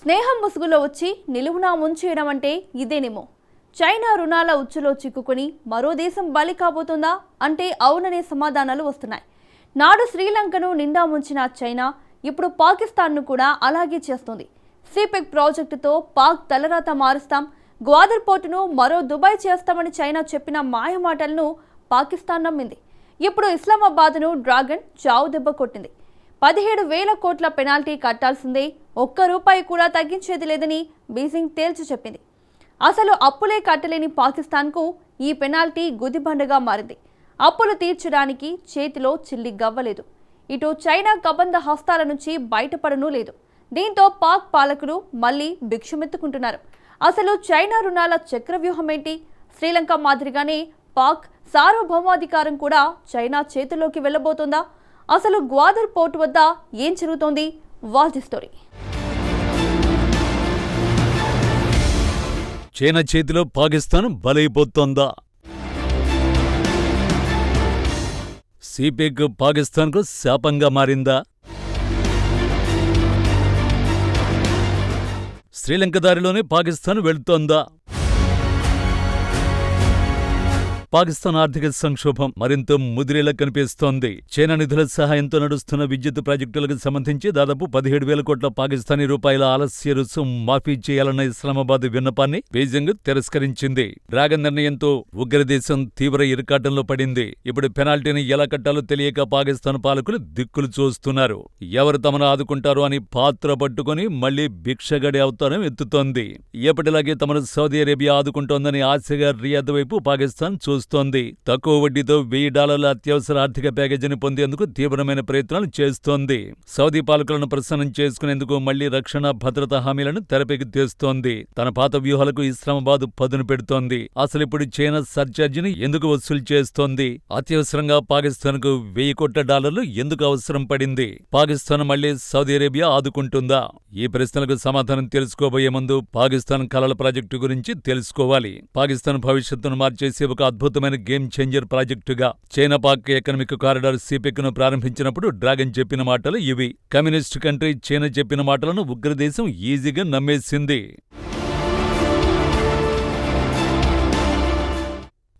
స్నేహం ముసుగులో వచ్చి నిలువునా ముంచేయడం అంటే ఇదేనేమో. చైనా రుణాల ఉచ్చులో చిక్కుకుని మరో దేశం బలి కాబోతుందా అంటే అవుననే సమాధానాలు వస్తున్నాయి. నాడు శ్రీలంకను నిండా ముంచిన చైనా ఇప్పుడు పాకిస్తాన్ను కూడా అలాగే చేస్తుంది. సిపెక్ ప్రాజెక్టుతో పాక్ తలరాత మారుస్తాం, గ్వాదర్ పోర్టును మరో దుబాయ్ చేస్తామని చైనా చెప్పిన మాయమాటలను పాకిస్తాన్ నమ్మింది. ఇప్పుడు ఇస్లామాబాద్ను డ్రాగన్ చావు దెబ్బ కొట్టింది. 17,000 కోట్ల పెనాల్టీ కట్టాల్సిందే, ₹1 కూడా తగ్గించేది లేదని బీజింగ్ తేల్చి చెప్పింది. అసలు అప్పులే కట్టలేని పాకిస్తాన్కు ఈ పెనాల్టీ గుదిబండగా మారింది. అప్పులు తీర్చడానికి చేతిలో చిల్లి గవ్వలేదు. ఇటు చైనా కబంధ హస్తాల నుంచి బయటపడనూ లేదు. దీంతో పాక్ పాలకులు మళ్లీ భిక్షమెత్తుకుంటున్నారు. అసలు చైనా రుణాల చక్రవ్యూహం ఏంటి? శ్రీలంక మాదిరిగానే పాక్ సార్వభౌమాధికారం కూడా చైనా చేతిలోకి వెళ్లబోతోందా? అసలు గ్వాదర్ పోర్టు వద్ద ఏం జరుగుతోంది? Watch the story. చైనా చేతిలో పాకిస్తాన్ బలైపోతోందా? సిపెక్ పాకిస్తాన్కు శాపంగా మారిందా? శ్రీలంక దారిలోనే పాకిస్తాన్ వెళ్తోందా? పాకిస్తాన్ ఆర్థిక సంక్షోభం మరింత ముదిరేలా కనిపిస్తోంది. చైనా నిధుల సహాయంతో నడుస్తున్న విద్యుత్ ప్రాజెక్టులకు సంబంధించి దాదాపు 17,000 కోట్ల పాకిస్తానీ రూపాయల ఆలస్య రుసుం మాఫీ చేయాలన్న ఇస్లామాబాద్ విన్నపాన్ని బీజింగ్ తిరస్కరించింది. డ్రాగన్ నిర్ణయంతో ఉగ్రదేశం తీవ్ర ఇరుకాటంలో పడింది. ఇప్పుడు పెనాల్టీని ఎలా కట్టాలో తెలియక పాకిస్తాన్ పాలకులు దిక్కులు చూస్తున్నారు. ఎవరు తమను ఆదుకుంటారో అని పాత్ర పట్టుకుని మళ్లీ భిక్షగడి అవతారం ఎత్తుతోంది. ఎప్పటిలాగే తమను సౌదీ అరేబియా ఆదుకుంటోందని ఆశగా రియాద్ వైపు పాకిస్తాన్ చూస్తోంది. తక్కువ వడ్డీతో $1,000 అత్యవసర ఆర్థిక ప్యాకేజీని పొందేందుకు తీవ్రమైన ప్రయత్నాలు చేస్తోంది. సౌదీ పాలకులను ప్రసన్నం చేసుకునేందుకు మళ్లీ రక్షణ భద్రతా హామీలను తెరపైకి తెస్తోంది. తన పాత వ్యూహాలకు ఇస్లామాబాద్ పదును పెడుతోంది. అసలు ఇప్పుడు చైనా సర్చార్జిని ఎందుకు వసూలు చేస్తోంది? అత్యవసరంగా పాకిస్తాన్కు $1,000 కోట్ల ఎందుకు అవసరం పడింది? పాకిస్తాన్ మళ్లీ సౌదీ అరేబియా ఆదుకుంటుందా? ఈ ప్రశ్నలకు సమాధానం తెలుసుకోబోయే ముందు పాకిస్తాన్ కలల ప్రాజెక్టు గురించి తెలుసుకోవాలి. పాకిస్తాన్ భవిష్యత్తును మార్చేసే ఒక అద్భుతమైన గేమ్ చేంజర్ ప్రాజెక్టుగా చైనా పాక్ ఎకనామిక్ కారిడార్ సిపెక్ ను ప్రారంభించినప్పుడు డ్రాగన్ చెప్పిన మాటలు ఇవి. కమ్యూనిస్ట్ కంట్రీ చైనా చెప్పిన మాటలను ఉగ్రదేశం ఈజీగా నమ్మేసింది.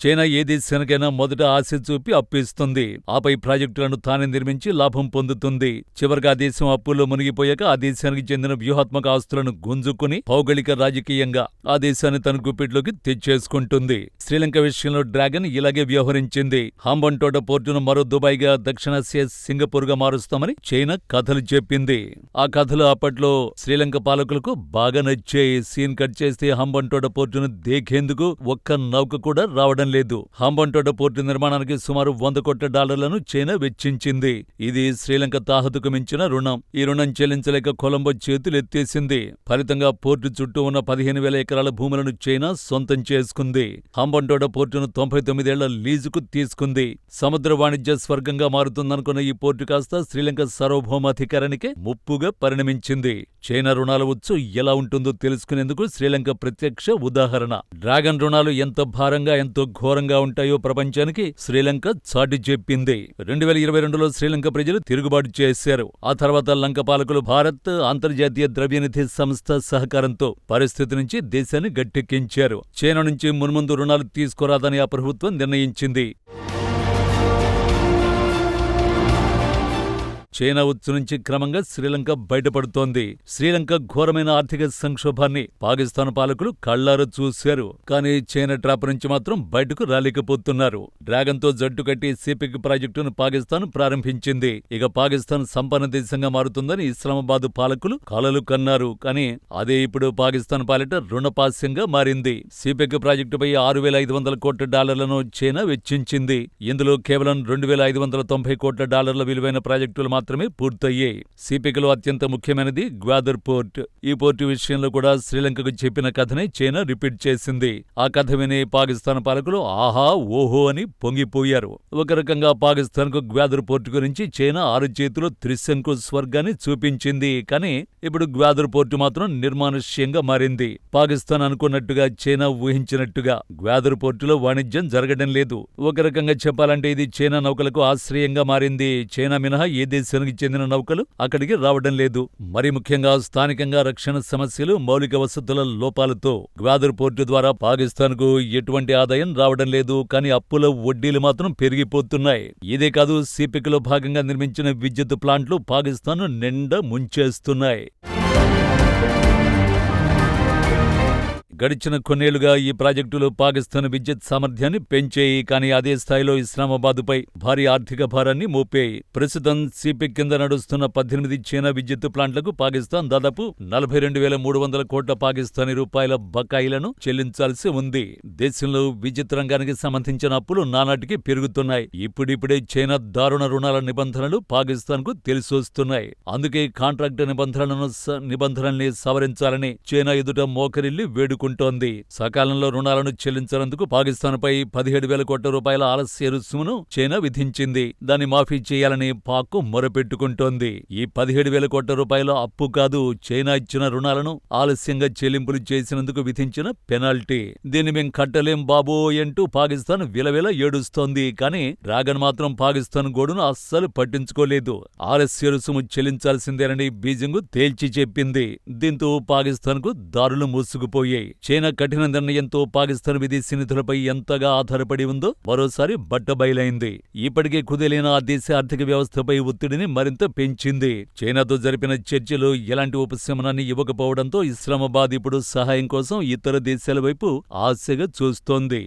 చైనా ఏ దేశానికైనా మొదట ఆశ చూపి అప్పిస్తుంది. ఆపై ప్రాజెక్టులను తానే నిర్మించి లాభం పొందుతుంది. చివరిగా ఆ దేశం అప్పుల్లో మునిగిపోయాక ఆ దేశానికి చెందిన వ్యూహాత్మక ఆస్తులను గుంజుకుని భౌగోళిక రాజకీయంగా ఆ దేశాన్ని తన గుప్పిట్లోకి తెచ్చేసుకుంటుంది. శ్రీలంక విషయంలో డ్రాగన్ ఇలాగే వ్యవహరించింది. హంబన్టోట పోర్టును మరో దుబాయ్గా, దక్షిణాసియా సింగపూర్గా మారుస్తామని చైనా కథలు చెప్పింది. ఆ కథలు అప్పట్లో శ్రీలంక పాలకులకు బాగా నచ్చాయి. సీన్ కట్ చేస్తే హంబన్టోట పోర్టును దేకేందుకు ఒక్క నౌక కూడా రావడం లేదు. హంబన్టోట పోర్టు నిర్మాణానికి సుమారు $100 కోట్ల చైనా వెచ్చించింది. ఇది శ్రీలంక తాహతుకు మించిన రుణం. ఈ రుణం చెల్లించలేక కొలంబో చేతులెత్తేసింది. ఫలితంగా పోర్టు చుట్టూ ఉన్న 15,000 ఎకరాల భూములను చైనా సొంతం చేసుకుంది. హంబన్టోట పోర్టును 99 ఏళ్ల లీజుకు తీసుకుంది. సముద్ర వాణిజ్య స్వర్గంగా మారుతుందనుకున్న ఈ పోర్టు కాస్త శ్రీలంక సార్వభౌమాధికారానికే ముప్పుగా పరిణమించింది. చైనా రుణాల ఉచ్చు ఎలా ఉంటుందో తెలుసుకునేందుకు శ్రీలంక ప్రత్యక్ష ఉదాహరణ. డ్రాగన్ రుణాలు ఎంత భారంగా, ఎంతో ఘోరంగా ఉంటాయో ప్రపంచానికి శ్రీలంక చాటి చెప్పింది. 2022లో శ్రీలంక ప్రజలు తిరుగుబాటు చేశారు. ఆ తర్వాత లంక పాలకులు భారత్, అంతర్జాతీయ ద్రవ్యనిధి సంస్థ సహకారంతో పరిస్థితి నుంచి దేశాన్ని గట్టెక్కించారు. చైనా నుంచి మున్ముందు రుణాలు తీసుకోరాదని ఆ ప్రభుత్వం నిర్ణయించింది. చైనా ఉచ్చు నుంచి క్రమంగా శ్రీలంక బయటపడుతోంది. శ్రీలంక ఘోరమైన ఆర్థిక సంక్షోభాన్ని పాకిస్తాన్ పాలకులు కళ్లారా చూశారు. కానీ చైనా ట్రాప్ నుంచి మాత్రం బయటకు రాలేకపోతున్నారు. డ్రాగన్ తో జట్టు కట్టి సిపెక్ ప్రాజెక్టును పాకిస్తాన్ ప్రారంభించింది. ఇక పాకిస్తాన్ సంపన్న దేశంగా మారుతుందని ఇస్లామాబాద్ పాలకులు కలలు కన్నారు. కానీ అదే ఇప్పుడు పాకిస్తాన్ పాలిట రుణపాస్యంగా మారింది. సిపెక్ ప్రాజెక్టుపై $6,500 కోట్ల చైనా వెచ్చించింది. ఇందులో కేవలం $2,590 కోట్ల విలువైన ప్రాజెక్టులు మాత్రమే పూర్తయ్యాయి. సిపెక్లో అత్యంత ముఖ్యమైనది గ్వాదర్ పోర్ట్. ఈ పోర్టు విషయంలో కూడా శ్రీలంకకు చెప్పిన కథనే చైనా రిపీట్ చేసింది. ఆ కథ విని పాకిస్తాన్ పాలకులు ఆహా ఓహో అని పొంగిపోయారు. ఒక రకంగా పాకిస్తాన్ కు గ్వాదర్ పోర్టు గురించి చైనా 6 చేతులు త్రిశంకు స్వర్గాన్ని చూపించింది. కానీ ఇప్పుడు గ్వాదర్ పోర్టు మాత్రం నిర్మానుష్యంగా మారింది. పాకిస్తాన్ అనుకున్నట్టుగా, చైనా ఊహించినట్టుగా గ్వాదర్ పోర్టులో వాణిజ్యం జరగడం లేదు. ఒక రకంగా చెప్పాలంటే ఇది చైనా నౌకలకు ఆశ్రయంగా మారింది. చైనా మినహా ఏ దేశం దేశానికి చెందిన నౌకలు అక్కడికి రావడం లేదు. మరి ముఖ్యంగా స్థానికంగా రక్షణ సమస్యలు, మౌలిక వసతుల లోపాలతో గ్వాదర్ పోర్టు ద్వారా పాకిస్తాన్కు ఎటువంటి ఆదాయం రావడం లేదు. కానీ అప్పుల వడ్డీలు మాత్రం పెరిగిపోతున్నాయి. ఇదే కాదు, సిపెక్లో భాగంగా నిర్మించిన విద్యుత్ ప్లాంట్లు పాకిస్తాన్ నిండా ముంచేస్తున్నాయి. గడిచిన కొన్నేళ్లుగా ఈ ప్రాజెక్టులు పాకిస్తాన్ విద్యుత్ సామర్థ్యాన్ని పెంచాయి. కానీ అదే స్థాయిలో ఇస్లామాబాద్పై భారీ ఆర్థిక భారాన్ని మోపాయి. ప్రస్తుతం సిపెక్ కింద నడుస్తున్న 18 చైనా విద్యుత్ ప్లాంట్లకు పాకిస్తాన్ దాదాపు 42,300 కోట్ల పాకిస్తానీ రూపాయల బకాయిలను చెల్లించాల్సి ఉంది. దేశంలో విద్యుత్ రంగానికి సంబంధించిన అప్పులు నానాటికి పెరుగుతున్నాయి. ఇప్పుడిప్పుడే చైనా దారుణ రుణాల నిబంధనలు పాకిస్తాన్కు తెలిసొస్తున్నాయి. అందుకే కాంట్రాక్టు నిబంధనల్ని సవరించాలని చైనా ఎదుట మోకరిల్లి వేడుకుంటోంది. సకాలంలో రుణాలను చెల్లించినందుకు పాకిస్తాన్పై 17,000 కోట్ల రూపాయల ఆలస్య రుసుమును చైనా విధించింది. దాన్ని మాఫీ చేయాలని పాక్ మొరపెట్టుకుంటోంది. ఈ 17,000 కోట్ల రూపాయల అప్పు కాదు, చైనా ఇచ్చిన రుణాలను ఆలస్యంగా చెల్లింపులు చేసినందుకు విధించిన పెనాల్టీ. దీన్ని మేం కట్టలేం బాబోయ్ అంటూ పాకిస్తాన్ విలవిల ఏడుస్తోంది. కానీ డ్రాగన్ మాత్రం పాకిస్తాన్ గోడును అస్సలు పట్టించుకోలేదు. ఆలస్య రుసుము చెల్లించాల్సిందేనని బీజింగ్ తేల్చి చెప్పింది. దీంతో పాకిస్తాన్కు దారులు మూసుకుపోయాయి. చైనా కఠిన నిర్ణయంతో పాకిస్తాన్ విదేశీ నిధులపై ఎంతగా ఆధారపడి ఉందో మరోసారి బట్టబయలైంది. ఇప్పటికే కుదేలైన ఆ దేశ ఆర్థిక వ్యవస్థపై ఒత్తిడిని మరింత పెంచింది. చైనాతో జరిపిన చర్చలు ఎలాంటి ఉపశమనాన్ని ఇవ్వకపోవడంతో ఇస్లామాబాద్ ఇప్పుడు సహాయం కోసం ఇతర దేశాల వైపు ఆశగా చూస్తోంది.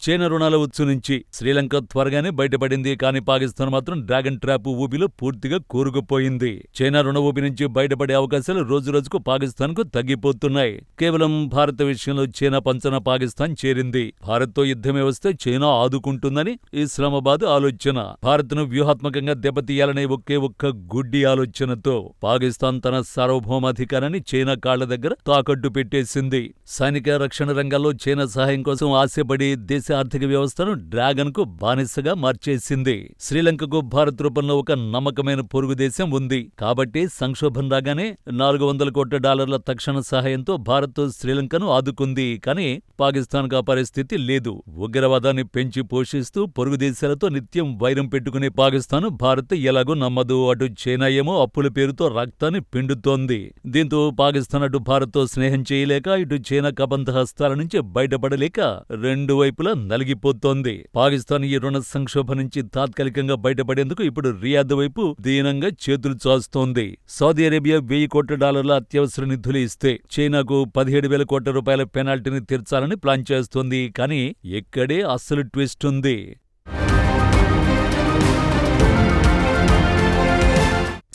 చైనా రుణాల ఉచ్చు నుంచి శ్రీలంక త్వరగానే బయటపడింది. కానీ పాకిస్తాన్ మాత్రం డ్రాగన్ ట్రాప్ ఊబిలో పూర్తిగా కూరుకుపోయింది. చైనా రుణ ఊబి నుంచి బయటపడే అవకాశాలు రోజురోజుకు పాకిస్తాన్కు తగ్గిపోతున్నాయి. కేవలం భారత విషయంలో చైనా పంచన పాకిస్తాన్ చేరింది. భారత్తో యుద్ధమే వస్తే చైనా ఆదుకుంటుందని ఇస్లామాబాద్ ఆలోచన. భారత్ను వ్యూహాత్మకంగా దెబ్బతీయాలనే ఒక్క గుడ్డి ఆలోచనతో పాకిస్తాన్ తన సార్వభౌమాధికారాన్ని చైనా కాళ్ల దగ్గర తాకట్టు పెట్టేసింది. సైనిక రక్షణ రంగాల్లో చైనా సహాయం కోసం ఆశపడి దేశ ఆర్థిక వ్యవస్థను డ్రాగన్ కు బానిసగా మార్చేసింది. శ్రీలంకకు భారత్ రూపంలో ఒక నమ్మకమైన పొరుగు దేశం ఉంది. కాబట్టి సంక్షోభం రాగానే $400 కోట్ల తక్షణ సహాయంతో భారత్ శ్రీలంకను ఆదుకుంది. కానీ పాకిస్తాన్ కు ఆ పరిస్థితి లేదు. ఉగ్రవాదాన్ని పెంచి పోషిస్తూ పొరుగు దేశాలతో నిత్యం వైరం పెట్టుకునే పాకిస్తాన్ భారత్ ఎలాగూ నమ్మదు. అటు చైనా ఏమో అప్పుల పేరుతో రక్తాన్ని పిండుతోంది. దీంతో పాకిస్తాన్ అటు భారత్తో స్నేహం చేయలేక, ఇటు చైనా కబంధ హస్తాల నుంచి బయటపడలేక రెండు వైపులా నలిగిపోతోంది. పాకిస్తాన్ ఈ రుణ సంక్షోభం నుంచి తాత్కాలికంగా బయటపడేందుకు ఇప్పుడు రియాద్ వైపు దీనంగా చేతులు చాస్తోంది. సౌదీ అరేబియా $1,000 కోట్ల అత్యవసర నిధులు ఇస్తే చైనాకు 17,000 కోట్ల రూపాయల పెనాల్టీని తీర్చాలని ప్లాన్ చేస్తోంది. కానీ ఇక్కడే అసలు ట్విస్ట్ ఉంది.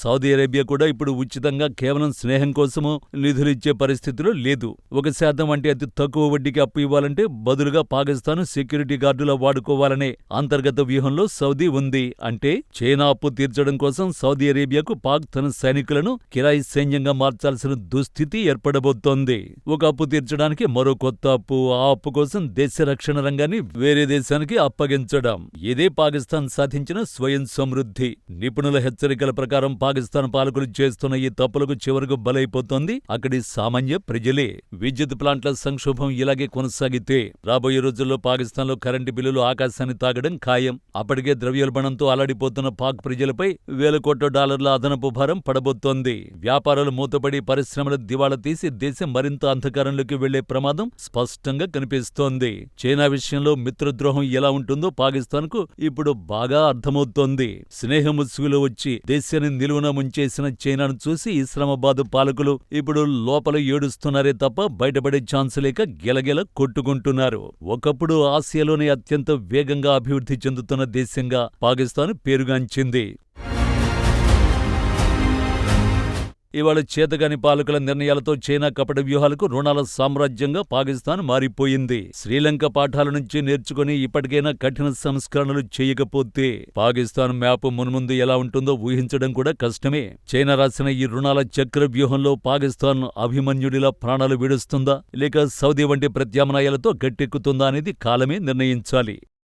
సౌదీ అరేబియా కూడా ఇప్పుడు ఉచితంగా కేవలం స్నేహం కోసమో నిధులిచ్చే పరిస్థితిలో లేదు. 1% అంటే అతి తక్కువ వడ్డీకి అప్పు ఇవ్వాలంటే బదులుగా పాకిస్తాన్ సెక్యూరిటీ గార్డులా వాడుకోవాలనే అంతర్గత వ్యూహంలో సౌదీ ఉంది. అంటే చైనా అప్పు తీర్చడం కోసం సౌదీ అరేబియాకు పాక్ తన సైనికులను కిరాయి సైన్యంగా మార్చాల్సిన దుస్థితి ఏర్పడబోతోంది. ఒక అప్పు తీర్చడానికి మరో కొత్త అప్పు, ఆ అప్పు కోసం దేశ రక్షణ రంగాన్ని వేరే దేశానికి అప్పగించడం. ఇదే పాకిస్తాన్ సాధించిన స్వయం సమృద్ధి. నిపుణుల హెచ్చరికల ప్రకారం పాకిస్తాన్ పాలకులు చేస్తున్న ఈ తప్పులకు చివరకు బలైపోతోంది అక్కడి సామాన్య ప్రజలే. విద్యుత్ ప్లాంట్ల సంక్షోభం ఇలాగే కొనసాగితే రాబోయే రోజుల్లో పాకిస్తాన్లో కరెంటు బిల్లులు ఆకాశాన్ని తాగడం ఖాయం. అప్పటికే ద్రవ్యోల్బణంతో అల్లాడిపోతున్న పాక్ ప్రజలపై $1,000 కోట్ల అదనపు భారం పడబోతోంది. వ్యాపారాలు మూతపడి పరిశ్రమలు దివాళా తీసి దేశం మరింత అంధకారంలోకి వెళ్లే ప్రమాదం స్పష్టంగా కనిపిస్తోంది. చైనా విషయంలో మిత్రద్రోహం ఎలా ఉంటుందో పాకిస్తాన్కు ఇప్పుడు బాగా అర్థమవుతోంది. స్నేహ ముసుగులో వచ్చి దేశాన్ని నిలువున ముంచేసిన చైనాను చూసి ఇస్లామాబాద్ పాలకులు ఇప్పుడు లోపల ఏడుస్తున్నారే తప్ప బయటపడే ఛాన్స్ లేక గిలగిల కొట్టుకుంటున్నారు. ఒకప్పుడు ఆసియాలోనే అత్యంత వేగంగా అభివృద్ధి చెందుతున్న దేశంగా పాకిస్తాన్ పేరుగాంచింది. ఇవాళ చేతగాని పాలకుల నిర్ణయాలతో చైనా కపట వ్యూహాలకు రుణాల సామ్రాజ్యంగా పాకిస్తాన్ మారిపోయింది. శ్రీలంక పాఠాల నుంచి నేర్చుకుని ఇప్పటికైనా కఠిన సంస్కరణలు చేయకపోతే పాకిస్తాన్ మ్యాప్ మున్ముందు ఎలా ఉంటుందో ఊహించడం కూడా కష్టమే. చైనా రాసిన ఈ రుణాల చక్ర వ్యూహంలో పాకిస్తాన్ అభిమన్యుడిలా ప్రాణాలు విడుస్తుందా లేక సౌదీ వంటి ప్రత్యామ్నాయాలతో గట్టెక్కుతుందా అనేది కాలమే నిర్ణయించాలి.